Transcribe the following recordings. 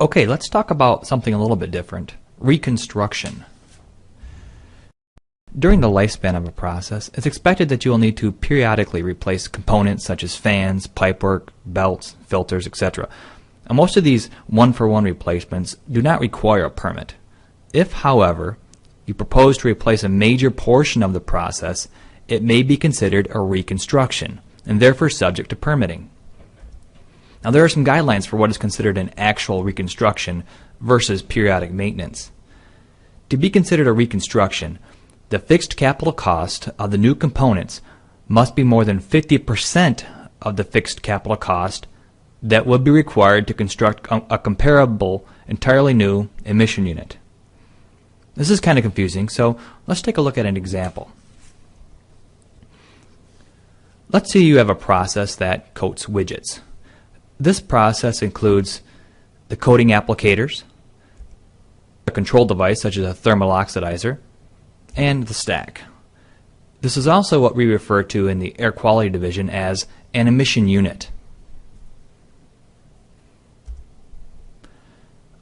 Okay, let's talk about something a little bit different. Reconstruction. During the lifespan of a process, it's expected that you will need to periodically replace components such as fans, pipework, belts, filters, etc. Now, most of these one-for-one replacements do not require a permit. If, however, you propose to replace a major portion of the process, it may be considered a reconstruction and therefore subject to permitting. Now, there are some guidelines for what is considered an actual reconstruction versus periodic maintenance. To be considered a reconstruction, the fixed capital cost of the new components must be more than 50% of the fixed capital cost that would be required to construct a comparable, entirely new emission unit. This is kind of confusing, so let's take a look at an example. Let's say you have a process that coats widgets. This process includes the coating applicators, a control device such as a thermal oxidizer, and the stack. This is also what we refer to in the air quality division as an emission unit.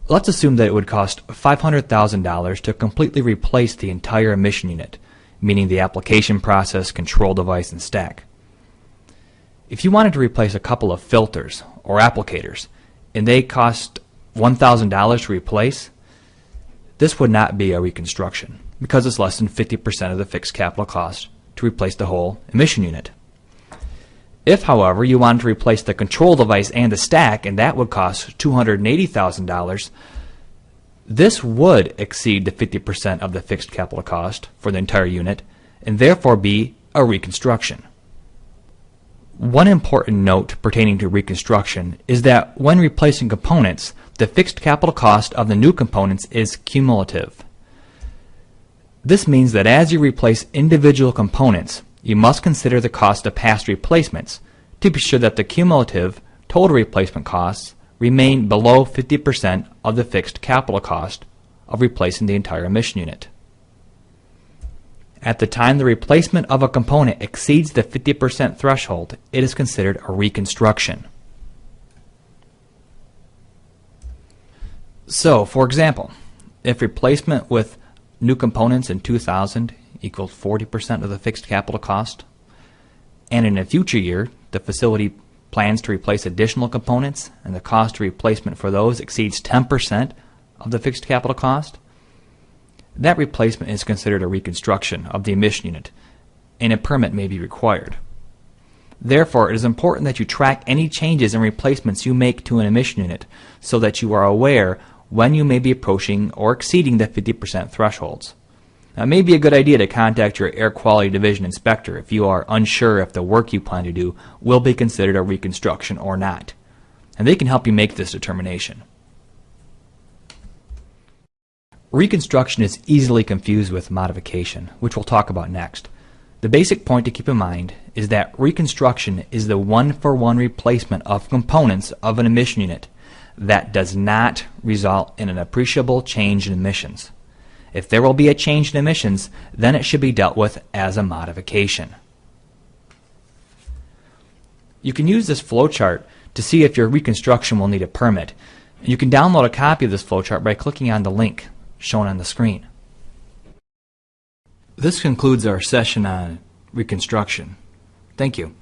Let's assume that it would cost $500,000 to completely replace the entire emission unit, meaning the application process, control device, and stack. If you wanted to replace a couple of filters or applicators and they cost $1,000 to replace, this would not be a reconstruction because it's less than 50% of the fixed capital cost to replace the whole emission unit. If, however, you wanted to replace the control device and the stack and that would cost $280,000, this would exceed the 50% of the fixed capital cost for the entire unit and therefore be a reconstruction. One important note pertaining to reconstruction is that when replacing components, the fixed capital cost of the new components is cumulative. This means that as you replace individual components, you must consider the cost of past replacements to be sure that the cumulative total replacement costs remain below 50% of the fixed capital cost of replacing the entire emission unit. At the time the replacement of a component exceeds the 50% threshold, it is considered a reconstruction. So, for example, if replacement with new components in 2000 equals 40% of the fixed capital cost, and in a future year the facility plans to replace additional components and the cost of replacement for those exceeds 10% of the fixed capital cost, that replacement is considered a reconstruction of the emission unit, and a permit may be required. Therefore, it is important that you track any changes and replacements you make to an emission unit so that you are aware when you may be approaching or exceeding the 50% thresholds. Now, it may be a good idea to contact your air quality division inspector if you are unsure if the work you plan to do will be considered a reconstruction or not, and they can help you make this determination. Reconstruction is easily confused with modification, which we'll talk about next. The basic point to keep in mind is that reconstruction is the one-for-one replacement of components of an emission unit that does not result in an appreciable change in emissions. If there will be a change in emissions, then it should be dealt with as a modification. You can use this flowchart to see if your reconstruction will need a permit. You can download a copy of this flowchart by clicking on the link shown on the screen. This concludes our session on reconstruction. Thank you.